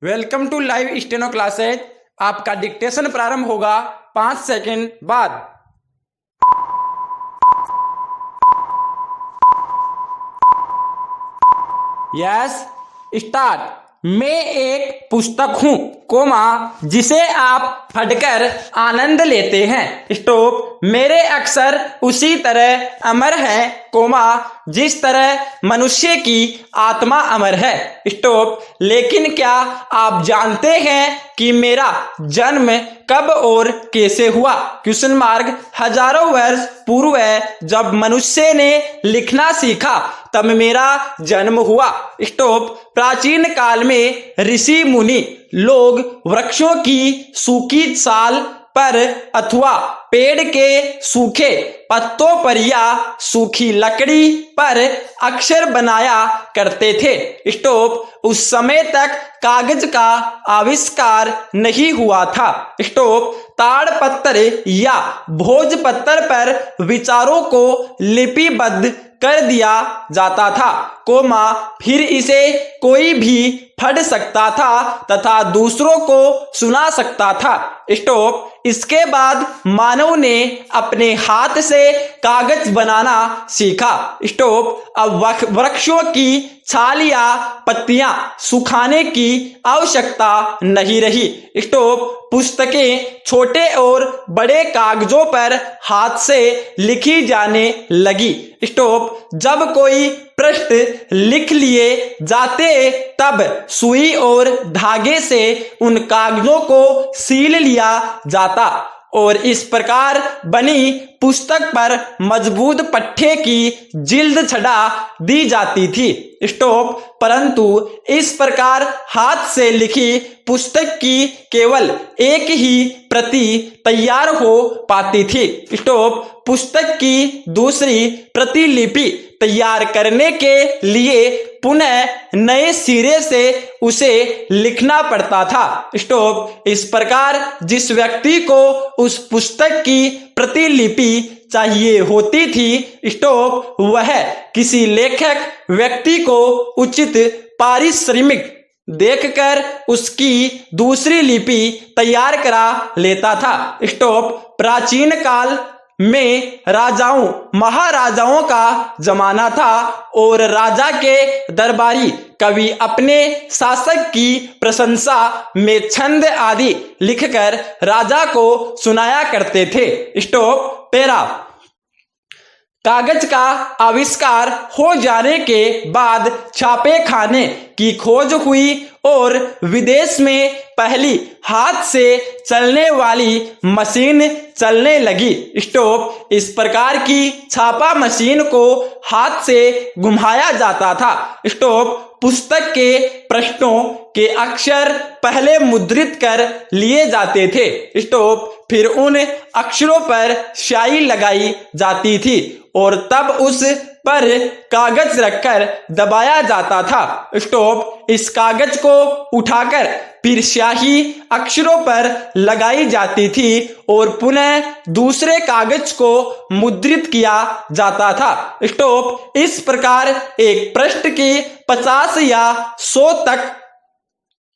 Welcome to live steno classes. आपका dictation प्रारंभ होगा 5 सेकंड बाद। Yes start. मैं एक पुस्तक हूँ कोमा जिसे आप पढ़कर आनंद लेते हैं। स्टॉप। मेरे अक्षर उसी तरह अमर है कोमा जिस तरह मनुष्य की आत्मा अमर है। स्टॉप। लेकिन क्या आप जानते हैं कि मेरा जन्म कब और कैसे हुआ? Question mark. हजारों वर्ष पूर्व जब मनुष्य ने लिखना सीखा तब मेरा जन्म हुआ। स्टॉप। प्राचीन काल में ऋषि मुनि लोग वृक्षों की सूखी छाल पर अथवा पेड़ के सूखे पत्तों पर या सूखी लकड़ी पर अक्षर बनाया करते थे। स्टॉप। उस समय तक कागज का आविष्कार नहीं हुआ था। स्टॉप। ताड़पत्र या भोजपत्र पर विचारों को लिपिबद्ध कर दिया जाता था कोमा फिर इसे कोई भी पढ़ सकता था तथा दूसरों को सुना सकता था। स्टॉप। इसके बाद मानव ने अपने हाथ से कागज बनाना सीखा। स्टॉप। अब वृक्षों की छाल या पत्तियां सुखाने की आवश्यकता नहीं रही। स्टॉप। पुस्तकें छोटे और बड़े कागजों पर हाथ से लिखी जाने लगी। स्टॉप। जब कोई पृष्ठ लिख लिए जाते तब सुई और धागे से उन कागजों को सील लिया जाता और इस प्रकार बनी पुस्तक पर मजबूत पट्टे की जिल्द चढ़ा दी जाती थी। स्टॉप। परंतु इस प्रकार हाथ से लिखी पुस्तक की केवल एक ही प्रति तैयार हो पाती थी। स्टॉप। पुस्तक की दूसरी प्रतिलिपि तैयार करने के लिए पुनः नए सिरे से उसे लिखना पड़ता था। स्टॉप। इस प्रकार जिस व्यक्ति को उस पुस्तक की प्रतिलिपि चाहिए होती थी स्टॉप वह किसी लेखक व्यक्ति को उचित पारिश्रमिक देखकर उसकी दूसरी लिपि तैयार करा लेता था। स्टॉप। प्राचीन काल में राजाओं महाराजाओं का जमाना था और राजा के दरबारी कवि अपने शासक की प्रशंसा में छंद आदि लिखकर राजा को सुनाया करते थे। स्टॉप। पैरा। कागज का आविष्कार हो जाने के बाद छापे खाने की खोज हुई और विदेश में पहली हाथ से चलने वाली मशीन चलने लगी। स्टॉप। इस प्रकार की छापा मशीन को हाथ से घुमाया जाता था। स्टॉप। पुस्तक के पृष्ठों के अक्षर पहले मुद्रित कर लिए जाते थे। स्टॉप। फिर उन अक्षरों पर स्याही लगाई जाती थी और तब उस पर कागज रखकर दबाया जाता था। स्टॉप। इस कागज को उठाकर फिर स्याही अक्षरों पर लगाई जाती थी और पुनः दूसरे कागज को मुद्रित किया जाता था। स्टॉप। इस प्रकार एक पृष्ठ की 50 या 100 तक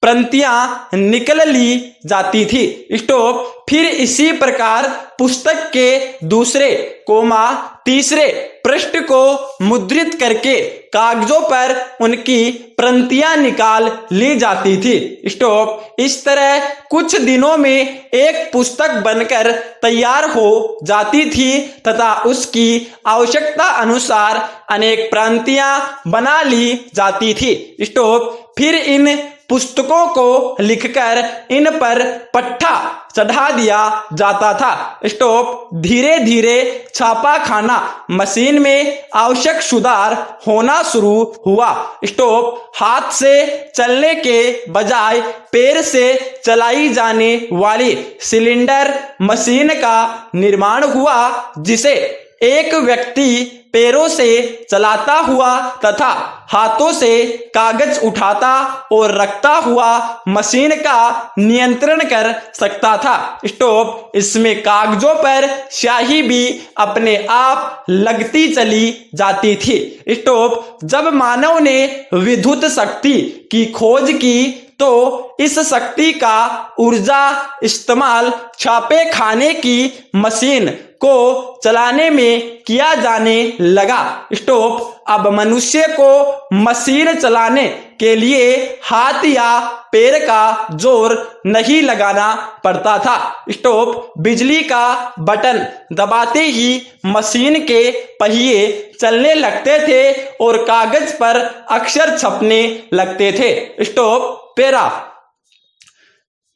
प्रतियां निकल ली जाती थी। स्टॉप। फिर इसी प्रकार पुस्तक के दूसरे कोमा तीसरे पृष्ठ को मुद्रित करके कागजों पर उनकी प्रतियां निकाल ली जाती थी। स्टॉप। इस तरह कुछ दिनों में एक पुस्तक बनकर तैयार हो जाती थी तथा उसकी आवश्यकता अनुसार अनेक प्रतियां बना ली जाती थी। स्टॉप। फिर इन पुस्तकों को लिखकर इन पर पट्टा चढ़ा दिया जाता था। स्टॉप। धीरे धीरे छापा खाना मशीन में आवश्यक सुधार होना शुरू हुआ। स्टॉप। हाथ से चलने के बजाय पैर से चलाई जाने वाली सिलेंडर मशीन का निर्माण हुआ जिसे एक व्यक्ति पैरों से चलाता हुआ तथा हाथों से कागज उठाता और रखता हुआ मशीन का नियंत्रण कर सकता था। स्टॉप। इसमें कागजों पर स्याही भी अपने आप लगती चली जाती थी। स्टॉप। जब मानव ने विद्युत शक्ति की खोज की तो इस शक्ति का ऊर्जा इस्तेमाल छापे खाने की मशीन को चलाने में किया जाने लगा। स्टॉप। अब मनुष्य को मशीन चलाने के लिए हाथ या पैर का जोर नहीं लगाना पड़ता था। स्टॉप। बिजली का बटन दबाते ही मशीन के पहिए चलने लगते थे और कागज पर अक्षर छपने लगते थे। स्टॉप। पैरा।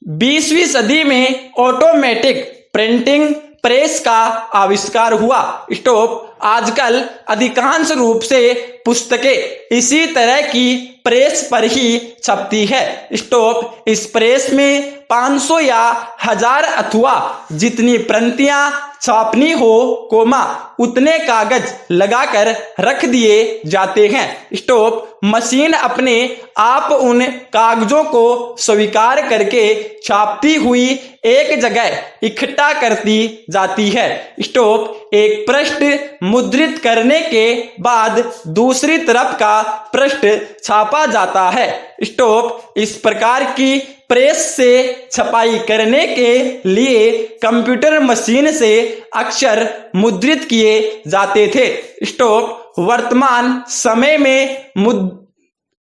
20वीं सदी में ऑटोमेटिक प्रिंटिंग प्रेस का आविष्कार हुआ। स्टॉप। आजकल अधिकांश रूप से पुस्तकें इसी तरह की प्रेस पर ही छपती है। स्टॉप। इस प्रेस में 500 या 1000 अथवा जितनी प्रतियां छापनी हो कोमा उतने कागज लगाकर रख दिए जाते हैं। स्टॉप। मशीन अपने आप उन कागजों को स्वीकार करके छापती हुई एक जगह इकट्ठा करती जाती है। स्टॉप। एक पृष्ठ मुद्रित करने के बाद दूसरी तरफ का पृष्ठ छापा जाता है। स्टॉप। इस प्रकार की प्रेस से छपाई करने के लिए कंप्यूटर मशीन से अक्षर मुद्रित किए जाते थे। स्टॉप। वर्तमान समय में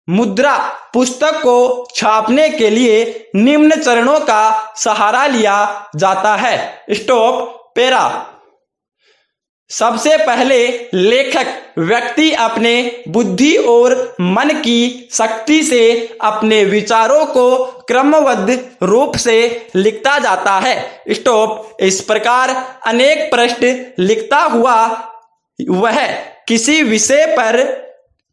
मुद्रा पुस्तक को छापने के लिए निम्न चरणों का सहारा लिया जाता है। स्टॉप। पैरा। सबसे पहले लेखक व्यक्ति अपने बुद्धि और मन की शक्ति से अपने विचारों को क्रमबद्ध रूप से लिखता जाता है। स्टॉप। इस प्रकार अनेक पृष्ठ लिखता हुआ वह किसी विषय पर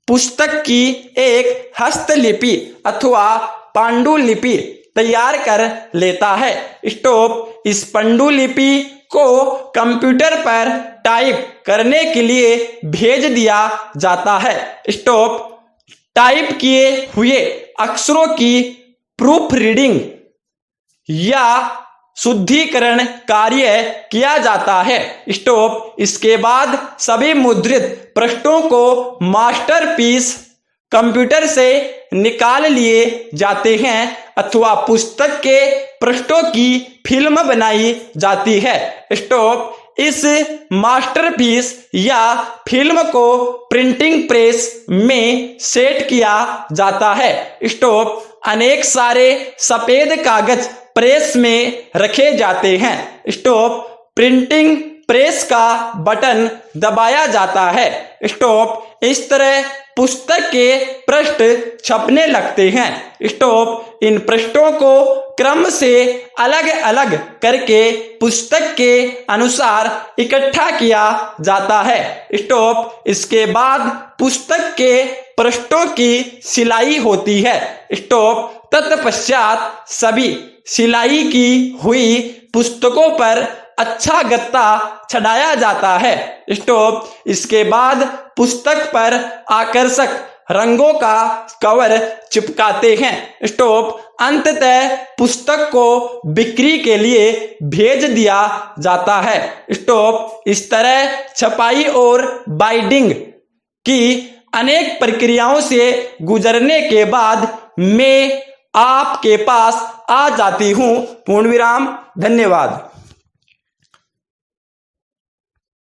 पुस्तक की एक हस्तलिपि अथवा पांडुलिपि तैयार कर लेता है। स्टॉप। इस पांडुलिपि को कंप्यूटर पर टाइप करने के लिए भेज दिया जाता है। स्टॉप। टाइप किए हुए अक्षरों की प्रूफ रीडिंग या शुद्धिकरण कार्य किया जाता है। स्टॉप। इसके बाद सभी मुद्रित पृष्ठों को मास्टरपीस कंप्यूटर से निकाल लिए जाते हैं अथवा पुस्तक के पृष्ठों की फिल्म बनाई जाती है। स्टॉप। इस मास्टरपीस या फिल्म को प्रिंटिंग प्रेस में सेट किया जाता है। स्टॉप। अनेक सारे सफेद कागज प्रेस में रखे जाते हैं। स्टॉप। प्रिंटिंग प्रेस का बटन दबाया जाता है। स्टॉप। इस तरह पुस्तक के पृष्ठ छपने लगते हैं। स्टॉप। इन पृष्ठों को क्रम से अलग अलग करके पुस्तक के अनुसार इकट्ठा किया जाता है। स्टॉप। इसके बाद पुस्तक के पृष्ठों की सिलाई होती है। स्टॉप। तत्पश्चात सभी सिलाई की हुई पुस्तकों पर अच्छा गत्ता चढ़ाया जाता है। स्टॉप। इसके बाद पुस्तक पर आकर्षक रंगों का कवर चिपकाते हैं। स्टॉप। अंततः पुस्तक को बिक्री के लिए भेज दिया जाता है। स्टॉप। इस तरह छपाई और बाइंडिंग की अनेक प्रक्रियाओं से गुजरने के बाद मैं आपके पास आ जाती हूँ। पूर्ण विराम। धन्यवाद।